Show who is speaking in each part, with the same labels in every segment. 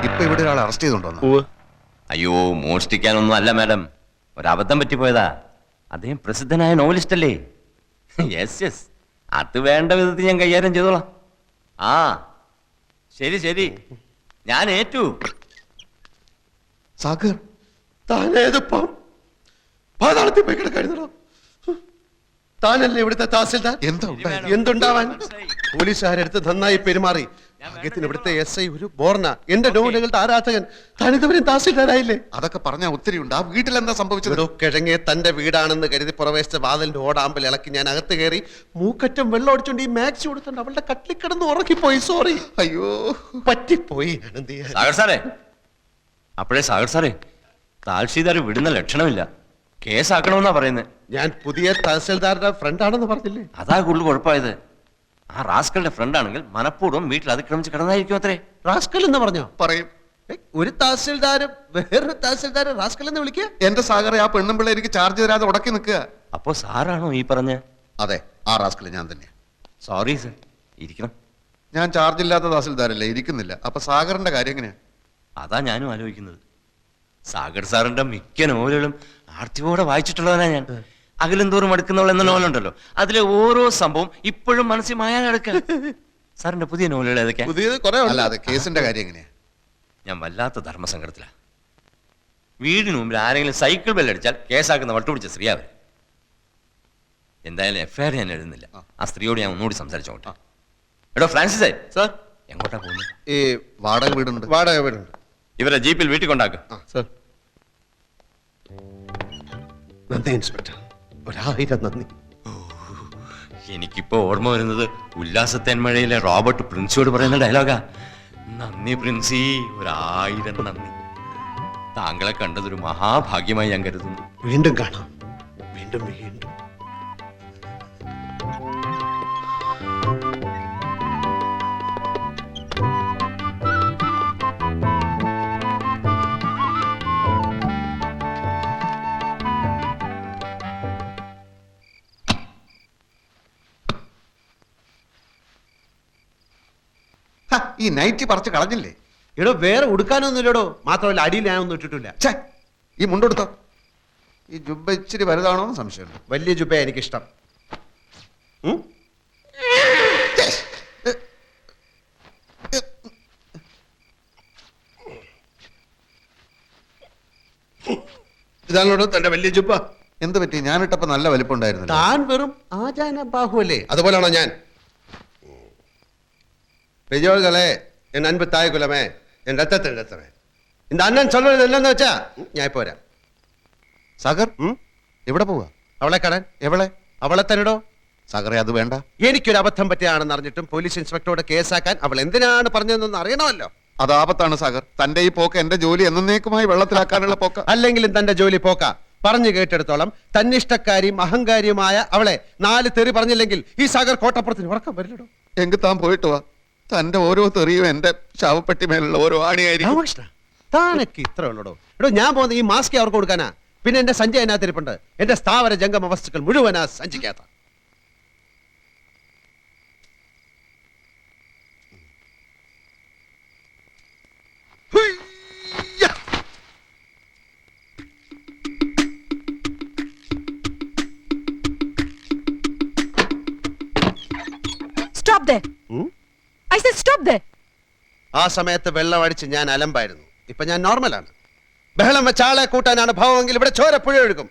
Speaker 1: ഇപ്പൊ ഇവിടെ ഒരാൾ അറസ്റ്റ് ചെയ്തോണ്ടോന്നു?
Speaker 2: അയ്യോ, മോഷ്ടിക്കാനൊന്നും അല്ല മാഡം, ഒരബദ്ധം പറ്റിപ്പോയതാ. അദ്ദേഹം പ്രസിദ്ധനായ നോവലിസ്റ്റ് അല്ലേ? യെസ് യെസ്, അത് വേണ്ട വിധത്തിൽ ഞാൻ കൈകാര്യം ചെയ്തോളാം. ആ ശരി ശരി, ഞാൻ ഏറ്റു.
Speaker 1: സാഗർ,
Speaker 3: താനേതിപ്പം പാതാളത്തിൽ പോയി കിടക്കായിരുന്നോ? താനല്ലേ ഇവിടുത്തെ തഹസിൽദാർ?
Speaker 1: എന്താ ഉണ്ടായത്?
Speaker 3: എന്തുണ്ടാവാൻ? പോലീസുകാരെടുത്ത് നന്നായി പെരുമാറി. ഭാഗ്യത്തിന് ഇവിടുത്തെ SI ഒരു ബോർണ, എന്റെ നോവലുകളുടെ ആരാധകൻ. താനിതുവരെയും തഹസിൽദാരായില്ലേ?
Speaker 1: അതൊക്കെ പറഞ്ഞാ ഒത്തിരി ഉണ്ട്. ആ വീട്ടിൽ എന്താ സംഭവിച്ചത്?
Speaker 3: ഒരു കിഴങ്ങെ തന്റെ വീടാണെന്ന് കരുതി പുറവേശിച്ച വാതിലിന്റെ ഓടാമ്പൽ ഇളക്കി ഞാൻ അകത്ത് കയറി മൂക്കറ്റം വെള്ളം ഒടിച്ചോണ്ട് ഈ മാക്സി കൊടുത്തോണ്ട് അവളുടെ കട്ടിൽ കിടന്ന് ഉറങ്ങിപ്പോയി. സോറി,
Speaker 1: അയ്യോ
Speaker 3: പറ്റിപ്പോയി.
Speaker 2: സാഗർ സാറേ, അപ്പോഴേ സാഗർ സാറേ, താൽഷീദാർ വിടുന്ന ലക്ഷണമില്ല. കേസാക്കണമെന്നാ പറയുന്നത്.
Speaker 3: ഞാൻ പുതിയ തഹസിൽദാരുടെ ഫ്രണ്ടാണെന്ന് പറഞ്ഞില്ലേ?
Speaker 2: അതാ കൂടുതൽ കുഴപ്പമായത്. ആ റാസ്കളുടെ ഫ്രണ്ട് ആണെങ്കിൽ മനഃപൂർവ്വം വീട്ടിൽ അതിക്രമിച്ച് കിടന്നായിരിക്കും അത്രേ.
Speaker 3: റാസ്കൽ എന്ന് പറഞ്ഞോ?
Speaker 1: പറയും.
Speaker 3: ഒരു തഹസിൽദാരും വേറൊരു തഹസിൽദാരെ റാസ്കൽ എന്ന് വിളിക്കുക?
Speaker 1: എന്റെ സാഗറെ, ആ പെണ്ണും പിള്ളേ എനിക്ക് ചാർജ് തരാതെ ഉടക്കി നിൽക്കുക.
Speaker 2: അപ്പോ സാറാണോ ഈ പറഞ്ഞ?
Speaker 1: അതെ, ആ റാസ്കൽ ഞാൻ തന്നെ.
Speaker 2: സോറി സർ, ഇരിക്കണം.
Speaker 1: ഞാൻ ചാർജ് ഇല്ലാത്ത തഹസിൽദാരല്ലേ, ഇരിക്കുന്നില്ല. അപ്പൊ സാഗറിന്റെ കാര്യം എങ്ങനെയാ?
Speaker 2: അതാ ഞാനും ആലോചിക്കുന്നത്. സാഗർ സാറിന്റെ മിക്ക നോവലുകളും ആർത്തിയോടെ വായിച്ചിട്ടുള്ളവനാ ഞാൻ. അകലും തോറും അടുക്കുന്നവൾ എന്ന നോവലുണ്ടല്ലോ, അതിലെ ഓരോ സംഭവം ഇപ്പോഴും മനസ്സിൽ മായാൻ കിടക്കുക. സാറിന്റെ പുതിയ നോവലുകൾ ഏതൊക്കെയാ?
Speaker 3: പുതിയത് കുറെ
Speaker 1: അല്ല, അത് കേസിന്റെ കാര്യം എങ്ങനെയാ?
Speaker 2: ഞാൻ വല്ലാത്ത ധർമ്മസങ്കടത്തിലാ. വീടിന് മുമ്പിൽ ആരെങ്കിലും സൈക്കിൾ ബെല്ലടിച്ചാൽ കേസാക്കുന്ന വട്ടുപിടിച്ച സ്ത്രീ അവർ. എന്തായാലും FIR ഞാൻ എഴുതുന്നില്ല. ആ സ്ത്രീയോട് ഞാൻ ഒന്നുകൂടി സംസാരിച്ചോട്ടെ. എടോ ഫ്രാൻസിസേ,
Speaker 3: സാർ,
Speaker 2: എങ്ങോട്ടാ പോകുന്നത്?
Speaker 1: ഈ വാടക വീടുണ്ട്.
Speaker 3: വാടക വീടുണ്ട്.
Speaker 2: ഇവരെ ജീപ്പിൽ വീട്ടിൽ കൊണ്ടാക്കുക.
Speaker 3: സാർ, നന്ദി ഇൻസ്പെക്ടർ, 1000 നന്ദി.
Speaker 2: എനിക്കിപ്പോ ഓർമ്മ വരുന്നത് ഉല്ലാസത്തേന്മഴയിലെ റോബർട്ട് പ്രിൻസിയോട് പറയുന്ന ഡയലോഗാ. നന്ദി പ്രിൻസി, 1000 നന്ദി. താങ്കളെ കണ്ടതൊരു മഹാഭാഗ്യമായി ഞാൻ കരുതുന്നു.
Speaker 3: വീണ്ടും കാണാം, വീണ്ടും വീണ്ടും.
Speaker 1: ഈ നൈറ്റി പറിച്ച് കളഞ്ഞില്ലേ?
Speaker 3: എടോ, വേറെ ഉടുക്കാനൊന്നുമില്ലടോ. മാത്രമല്ല അടിയിൽ ഞാനൊന്നും ഇട്ടിട്ടില്ല.
Speaker 1: ഛേ, ഈ മുണ്ടെടുത്തോ? ഈ ജുബ്ബ ഇച്ചിരി വലുതാണോ എന്ന് സംശയമുണ്ട്.
Speaker 3: വലിയ ജുബ എനിക്കിഷ്ടം. ഇതാണോ തന്റെ വലിയ ജുബ?
Speaker 1: എന്ത് പറ്റി? ഞാനിട്ടപ്പോ നല്ല വലിപ്പമുണ്ടായിരുന്നു.
Speaker 3: താൻ വെറും ആചാന ബാഹുവല്ലേ? അതുപോലാണോ ഞാൻ? பெரியோர்களே, என் அன்பு தாய் குலமே, என் ரத்தத்தின் ரத்தமே, இந்த அண்ணன் சொல்றது என்னன்னு വെച്ചാ ഞാൻ ഇപ്പോ വരാം.
Speaker 1: സാഗർ, എവിടെ പോവാ?
Speaker 3: അവളെ കാണാൻ.
Speaker 1: എവളെ?
Speaker 3: അവളെ തന്നെടോ.
Speaker 1: സാഗറെ, അത് വേണ്ട.
Speaker 3: എനിക്കൊരു അബദ്ധം പറ്റിയാണെന്ന് അറിഞ്ഞിട്ടും പോലീസ് ഇൻസ്പെക്ടറോട് കേസാക്കാൻ അവൾ എന്തിനാണ് പറഞ്ഞതെന്ന് അറിയണമല്ലോ.
Speaker 1: അത് ആപത്താണ് സാഗർ. തന്റെ ഈ പോക്ക് എന്റെ ജോലി എന്നേക്കുമായി വെള്ളത്തിലാക്കാനുള്ള പോക്ക.
Speaker 3: അല്ലെങ്കിലും തന്റെ ജോലി പോക്ക. പറഞ്ഞു കേട്ടെടുത്തോളം തന്നിഷ്ടക്കാരിയും അഹങ്കാരിയുമായ അവളെ 4 തെറി പറഞ്ഞില്ലെങ്കിൽ ഈ സാഗർ കോട്ടപ്പുറത്തിന് ഉറക്കം വരില്ലടോ.
Speaker 1: എങ്കിൽ താൻ പോയിട്ട് വാ. തന്റെ ഓരോ തെറിയും എന്റെ ശവപ്പെട്ടി മേലുള്ള ഓരോ ആണിയായിരിക്കും.
Speaker 3: രാമകൃഷ്ണ, താനൊക്കെ ഇത്ര ഉള്ളടോ. എടോ, ഞാൻ പോകുന്ന ഈ മാസ്ക് അവർക്ക് കൊടുക്കാനാ. പിന്നെ എന്റെ സഞ്ചി അതിനകത്തിരിപ്പുണ്ട്. എന്റെ സ്ഥാവര ജംഗമ വസ്തുക്കൾ മുഴുവനാ സഞ്ചിക്കാത്ത.
Speaker 4: Stop there! I said stop there!
Speaker 3: ആ സമയത്ത് വെള്ളം അടിച്ച് ഞാൻ അലമ്പായിരുന്നു. ഇപ്പൊ ഞാൻ നോർമലാണ്. ബഹളം വെച്ച ആളെ കൂട്ടാനാണ് ഭാവമെങ്കിൽ ഇവിടെ ചോര പുഴ ഒഴുകും.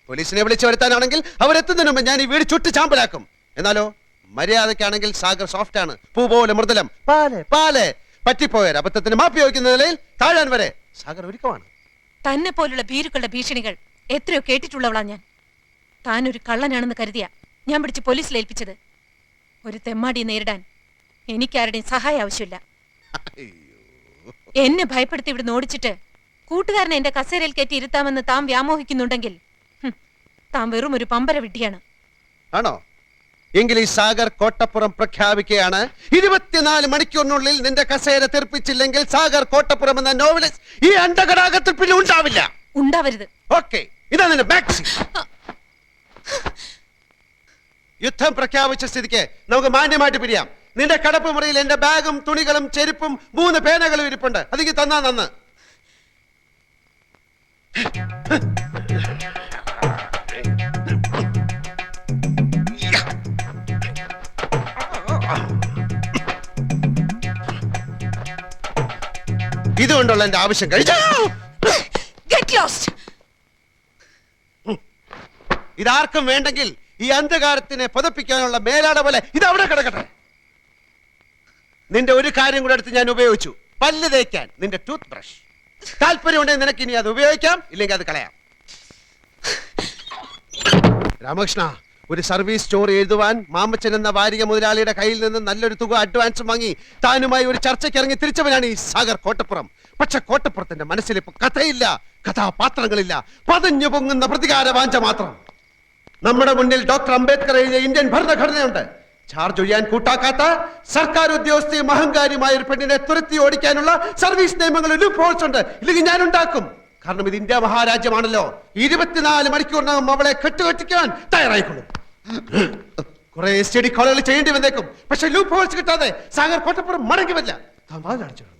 Speaker 3: പോലീസിനെ വിളിച്ചു വരുത്താനാണെങ്കിൽ അവരെത്തുന്നതിന് മുമ്പ് ഞാൻ ഈ വീട് ചുട്ട് ചാമ്പലാക്കും. എന്നാലോ മര്യാദക്കാണെങ്കിൽ സാഗർ സോഫ്റ്റ് ആണ്, പൂ പോലെ മൃദുലം. പാലെ പാലെ പറ്റിപ്പോയ അബദ്ധത്തിന് മാപ്പി വയ്ക്കുന്ന നിലയിൽ താഴാൻ വരെ സാഗർ ഒരുക്കമാണ്.
Speaker 4: തന്നെ പോലുള്ള ഭീരുക്കളുടെ ഭീഷണികൾ എത്രയോ കേട്ടിട്ടുള്ളവളാ ഞാൻ. താനൊരു കള്ളനാണെന്ന് കരുതിയാ ഞാൻ പിടിച്ച് പോലീസിൽ ഏൽപ്പിച്ചത്. ഒരു തെമ്മാടിയെ നേരിടാൻ എനിക്കാരുടെയും സഹായം ആവശ്യമില്ല. എന്നെ ഭയപ്പെടുത്തി ഇവിടെ ഓടിച്ചിട്ട് കൂട്ടുകാരനെ എന്റെ കസേരയിൽ കയറ്റി ഇരുത്താമെന്ന് താൻ വ്യാമോഹിക്കുന്നുണ്ടെങ്കിൽ താൻ വെറും ഒരു പമ്പര വിഡ്ഢിയാണ്.
Speaker 3: ആണോ? എങ്കിൽ ഈ സാഗർ കോട്ടപ്പുറം പ്രഖ്യാപിക്കുകയാണ്. 24 മണിക്കൂറിനുള്ളിൽ നിന്റെ കസേര തെറിപ്പിച്ചില്ലെങ്കിൽ സാഗർ കോട്ടപ്പുറം എന്ന നോവലിസ്റ്റ് ഈ അണ്ടകടാകത്തിൽ പിന്നെ ഉണ്ടാവില്ല.
Speaker 4: ഉണ്ടാവരുത്.
Speaker 3: ഓക്കെ, ഇതാ നിന്റെ മാക്സി. യുദ്ധം പ്രഖ്യാപിച്ച സ്ഥിതിക്ക് നമുക്ക് മാന്യമായിട്ട് പിരിയാം. നിന്റെ കടപ്പ് മുറിയിൽ എന്റെ ബാഗും തുണികളും ചെരുപ്പും 3 പേനകളും ഇരിപ്പുണ്ട്. അതിക്ക് തന്നാ നന്ന്. ഇതുകൊണ്ടുള്ള എന്റെ ആവശ്യം കഴിഞ്ഞു.
Speaker 4: Get lost!
Speaker 3: ഇതാർക്കും വേണ്ടെങ്കിൽ ഈ അന്ധകാരത്തിനെ പുതപ്പിക്കാനുള്ള മേലാട പോലെ ഇത് അവിടെ കിടക്കട്ടെ. നിന്റെ ഒരു കാര്യം കൂടെ എടുത്ത് ഞാൻ ഉപയോഗിച്ചു. പല്ല് തേക്കാൻ നിന്റെ ടൂത്ത് ബ്രഷ്. താല്പര്യമുണ്ടെങ്കിൽ നിനക്ക് ഇനി അത് ഉപയോഗിക്കാം, ഇല്ലെങ്കിൽ അത് കളയാം. രാമകൃഷ്ണ, ഒരു സർവീസ് സ്റ്റോർ എഴുതുവാൻ മാമച്ചൻ എന്ന വാരിക മുതലാളിയുടെ കയ്യിൽ നിന്ന് നല്ലൊരു തുക അഡ്വാൻസ് വാങ്ങി താനുമായി ഒരു ചർച്ചയ്ക്ക് ഇറങ്ങി തിരിച്ചവനാണ് ഈ സാഗർ കോട്ടപ്പുറം. പക്ഷെ കോട്ടപ്പുറത്തിന്റെ മനസ്സിൽ ഇപ്പൊ കഥയില്ല, കഥാപാത്രങ്ങളില്ല, പതഞ്ഞു പൊങ്ങുന്ന പ്രതികാര വാഞ്ച മാത്രം. നമ്മുടെ മുന്നിൽ ഡോക്ടർ അംബേദ്കർ എഴുതിയ ഇന്ത്യൻ ഭരണഘടനയുണ്ട്. ചാർജ് ഒഴിയാൻ കൂട്ടാക്കാത്ത സർക്കാർ ഉദ്യോഗസ്ഥയും അഹങ്കാരിയുമായ ഒരു പെണ്ണിനെ തുരത്തി ഓടിക്കാനുള്ള സർവീസ് നിയമങ്ങളിൽ ലൂപ്പ് ഹോൾസ് ഉണ്ട്. ഇല്ലെങ്കിൽ ഞാൻ ഉണ്ടാക്കും. കാരണം ഇത് ഇന്ത്യ മഹാരാജ്യമാണല്ലോ. 24 മണിക്കൂറിനകം അവളെ കെട്ടുകെട്ടിക്കാൻ തയ്യാറായിക്കൊള്ളും. കുറെ സ്റ്റഡി കോളുകൾ ചെയ്യേണ്ടി വന്നേക്കും. പക്ഷെ ലൂപ്പ് ഹോൾസ് കിട്ടാതെ സാഗർ കോട്ടപ്പുറം മടങ്ങി വരില്ല. താൻ വാതിലടച്ചു കിടന്നു.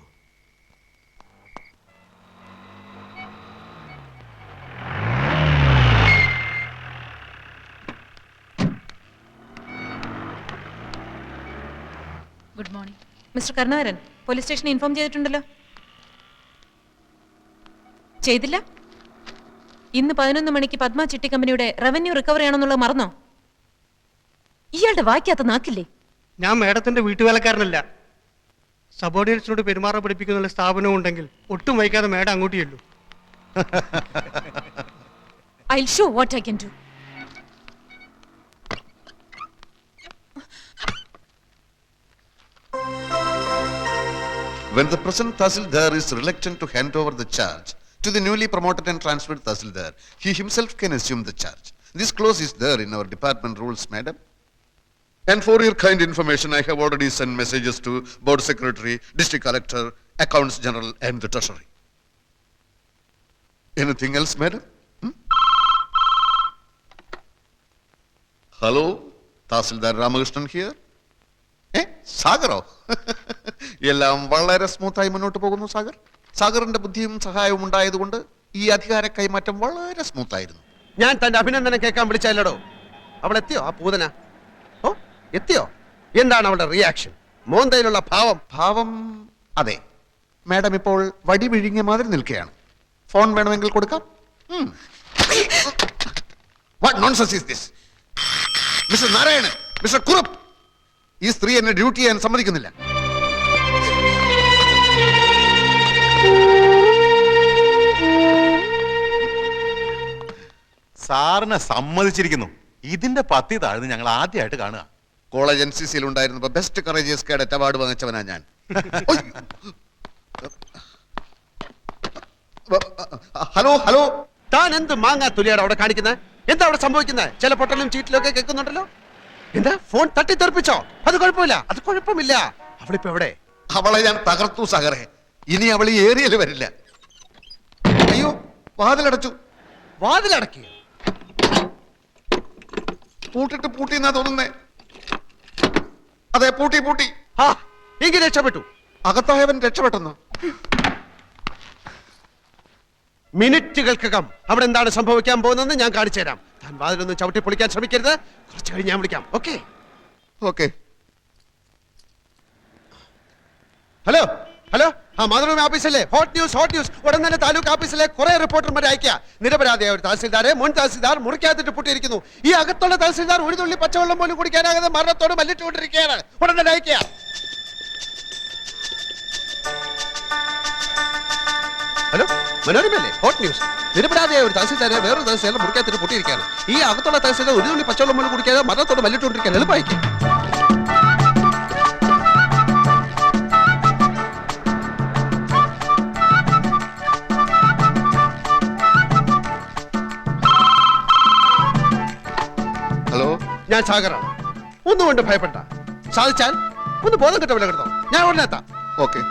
Speaker 4: Good morning mister Karunakaran. Police സ്റ്റേഷനിൽ ഇൻഫോം ചെയ്തിട്ടുണ്ടല്ലോ. ചെയ്തില്ല? ഇന്ന് 11 മണിക്ക് പത്മ ചിട്ടി കമ്പനിയുടെ റവന്യൂ റിക്കവറി ആണെന്നുള്ളത് മറന്നോ? ഇയാളുടെ വായിക്കാത്ത നാക്കില്ലേ?
Speaker 5: ഞാൻ മേഡത്തിന്റെ വീട്ടുവേലക്കാരനല്ല. സബോർഡിനേറ്റ്സിനോട് പെരുമാറാൻ പഠിപ്പിക്കുന്ന സ്ഥാപനവും ഉണ്ടെങ്കിൽ ഒട്ടും വൈകാതെ മേഡം അങ്ങോട്ട് ചെല്ലൂ.
Speaker 4: I'll show what I can do.
Speaker 1: When the present Tahsildar is reluctant to hand over the charge to the newly promoted and transferred Tahsildar, he himself can assume the charge. This clause is there in our department rules, madam. And for your kind information, I have already sent messages to Board Secretary, District Collector, Accounts General and the Treasury. Anything else, madam? Hello, Tahsildar Ramakrishnan here. സാഗറോ? എല്ലാം വളരെ സ്മൂത്തായി മുന്നോട്ട് പോകുന്നു സാഗർ. സാഗറിന്റെ ബുദ്ധിയും സഹായവും ഉണ്ടായതുകൊണ്ട് ഈ അധികാര കൈമാറ്റം വളരെ സ്മൂത്തായിരുന്നു.
Speaker 3: ഞാൻ തന്റെ അഭിനന്ദനം കേൾക്കാൻ വിളിച്ചല്ലോ. അവൾ എത്തിയോ? ആ പൂതന ഓ എത്തിയോ? എന്താണ് അവളുടെ റിയാക്ഷൻ? മോന്തയിലുള്ള ഭാവം?
Speaker 1: ഭാവം അതെ, മാഡം ഇപ്പോൾ വടി വിഴുങ്ങിയ മാതിരി നിൽക്കുകയാണ്. ഫോൺ വേണമെങ്കിൽ കൊടുക്കാം. What nonsense is this? Mister Narayanan, mister Kurup, ഈ സ്ത്രീ എന്നെ ഡ്യൂട്ടി ചെയ്യാൻ സമ്മതിക്കുന്നില്ല.
Speaker 6: സാറിനെ സമ്മതിച്ചിരിക്കുന്നു. ഇതിന്റെ പത്തി താഴ്ന്ന് ഞങ്ങൾ ആദ്യമായിട്ട് കാണുക.
Speaker 1: കോളേജ് NCC ഉണ്ടായിരുന്നപ്പോ ബെസ്റ്റ് കറേജിയസ് കേഡറ്റ് അവാർഡ് വാങ്ങിച്ചവനാ ഞാൻ. ഹലോ ഹലോ,
Speaker 3: താൻ എന്ത് മാങ്ങാ തുലിയാണ് അവിടെ കാണിക്കുന്നത്? എന്താ അവിടെ സംഭവിക്കുന്നത്? ചില പൊട്ടലും ചീറ്റിലും ഒക്കെ കേൾക്കുന്നുണ്ടല്ലോ. എന്താ ഫോൺ തട്ടിത്തെറിപ്പിച്ചോ? അത് കുഴപ്പമില്ല, അത് കുഴപ്പമില്ല. അവളിപ്പോ എവിടെ?
Speaker 1: അവളെ ഞാൻ തകർത്തു സാഗറെ. ഇനി അവൾ ഈ ഏരിയയിൽ വരില്ല. അയ്യോ, വാതിലടച്ചു.
Speaker 3: വാതിലടക്കി?
Speaker 1: പൂട്ടിട്ട് പൂട്ടിന്നാ തോന്നുന്നേ. അതെ, പൂട്ടി പൂട്ടി.
Speaker 3: ആ എങ്കിൽ രക്ഷപ്പെട്ടു.
Speaker 1: അകത്തായവൻ രക്ഷപ്പെട്ടെന്നോ?
Speaker 3: മിനിറ്റുകൾക്കകം അവിടെ എന്താണ് സംഭവിക്കാൻ പോകുന്നതെന്ന് ഞാൻ കാണിച്ചു തരാം. താൻ വാതിലൊന്നും ചവിട്ടി പൊളിക്കാൻ ശ്രമിക്കരുത്. കുറച്ച് കഴിഞ്ഞ് ഞാൻ വിളിക്കാം. Okay
Speaker 1: okay.
Speaker 3: ഹലോ ഹലോ, ആ മാതൃഭൂമി ഓഫീസല്ലേ? Hot news. ഉടൻ തന്നെ താലൂക്ക് ഓഫീസിലെ കുറെ റിപ്പോർട്ടർമാരെ അയക്കുക. നിരപരാധിയായ ഒരു തഹസിൽദാരെ മുൻ തഹസിൽദാർ മുറിക്കകത്തിട്ട് പൂട്ടിയിരിക്കുന്നു. ഈ അകത്തുള്ള തഹസിൽദാർ ഒരു തുള്ളി പച്ചവെള്ളം പോലും കുടിക്കാനാകാതെ മരണത്തോട് മല്ലിട്ടുകൊണ്ടിരിക്കുകയാണ്. ഉടൻ തന്നെ അയക്കുക. ഹലോ, മനോരമല്ലേ? Hot news. നിരപരാധിയായ ഒരു തഹസിൽദാരെ വേറൊരു തഹസിൽദാർ മുറിക്കകത്തിട്ട് പൂട്ടിയിരിക്കുകയാണ്. ഈ അകത്തുള്ള തഹസിൽദാർ ഒരു തുള്ളി പച്ചവെള്ളം പോലും കുടിക്കാതെ മരണത്തോട് മല്ലിട്ടുകൊണ്ടിരിക്കുകയാണ്. എളുപ്പമായിരിക്കും.
Speaker 1: ഹലോ,
Speaker 3: ഞാൻ സാഗറാണ്. ഒന്നുകൊണ്ട് ഭയപ്പെട്ട. സാധിച്ചാൽ ഒന്ന് ബോധം കിട്ട വില കിടന്നോ. ഞാൻ ഉടനെ എത്താം.
Speaker 1: ഓക്കെ.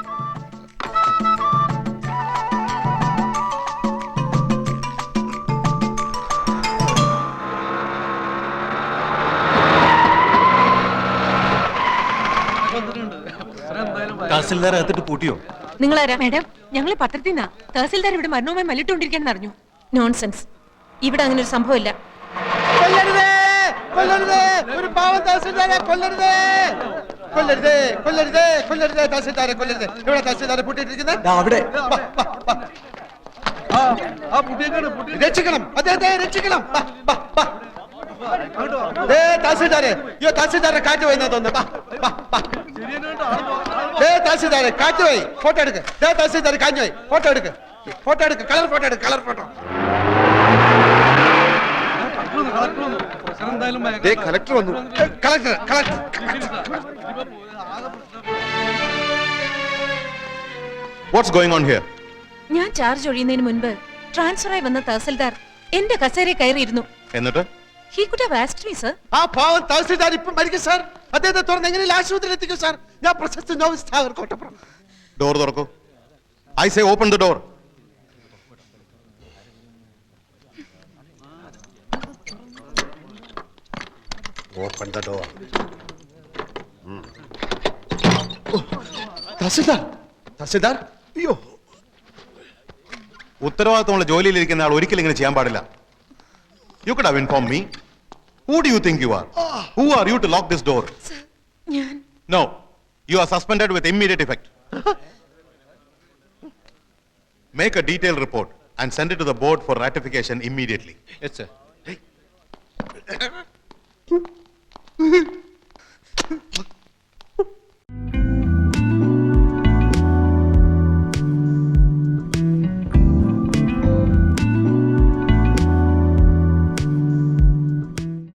Speaker 6: തഹസിൽദാർ അകത്തിട്ട് പൂട്ടിയോ?
Speaker 4: നിങ്ങളാരാ? മാഡം, ഞങ്ങൾ പത്രത്തിൽ നിന്നാ. തഹസിൽദാർ ഇവിടെ മരണവുമായി മല്ലിട്ടുകൊണ്ടിരിക്കുകയാണെന്ന് അറിഞ്ഞു. നോൺസെൻസ്. ഇവിടെ അങ്ങനെ ഒരു സംഭവമില്ല.
Speaker 3: കൊല്ലരുതേ, കൊല്ലരുതേ, ഒരു പാവം തഹസിൽദാരെ കൊല്ലരുതേ, കൊല്ലരുതേ, കൊല്ലരുതേ, കൊല്ലരുതേ, തഹസിൽദാരെ കൊല്ലരുതേ. ഇവിടെ തഹസിൽദാരെ പൂട്ടിയിട്ടിരിക്കുന്നത്
Speaker 7: അവിടെ
Speaker 3: രക്ഷിക്കണം, അദ്ദേഹത്തെ രക്ഷിക്കണം. തഹസിൽദാരെ, അയ്യോ തഹസിൽദാരെ കാറ്റ് പോയി തോന്നുന്നു. തഹസിൽദാരെ കാറ്റ് പോയി, ഫോട്ടോ എടുക്ക്. തഹസിൽദാരെ കാഞ്ഞു പോയി, ഫോട്ടോ എടുക്ക്, ഫോട്ടോ എടുക്ക്, കളർ ഫോട്ടോ എടുക്ക്, കളർ ഫോട്ടോ.
Speaker 1: കളക്ടർ വന്നു.
Speaker 3: Collector, collector.
Speaker 6: What's going on here?
Speaker 4: ഞാൻ ചാർജ് ഒഴിയുന്നതിന് മുൻപ് ട്രാൻസ്ഫറായി വന്ന തഹസിൽദാർ എന്റെ കസേരയിൽ കയറിയിരുന്നു.
Speaker 6: എന്നിട്ട്
Speaker 4: he could have asked me, sir.
Speaker 3: ആ പാവം തഹസിൽദാർ ഇപ്പം മരിക്കും സാർ. അദ്ദേഹത്തെ തുറന്ന് എങ്ങനെ ആശുപത്രിയിൽ എത്തിക്കും സാർ? ഞാൻ പ്രശസ്ത നോവലിസ്റ്റ് ആവർ കോട്ടപ്പുറം.
Speaker 6: ഡോർ തുറക്കൂ. I say open the door.
Speaker 3: Open the door. തഹസിൽദാർ, തഹസിൽദാർ, അയ്യോ.
Speaker 6: ഉത്തരവാദിത്തമുള്ള ജോലിയിലിരിക്കുന്ന ആൾ ഒരിക്കലും ഇങ്ങനെ ചെയ്യാൻ പാടില്ല. You could have inform me. Who do you think you are? Who are you to lock this door?
Speaker 4: Sir, ഞാൻ
Speaker 6: No, you are suspended with immediate effect. Make a detailed report and send it to the board for ratification immediately.
Speaker 3: Yes, sir.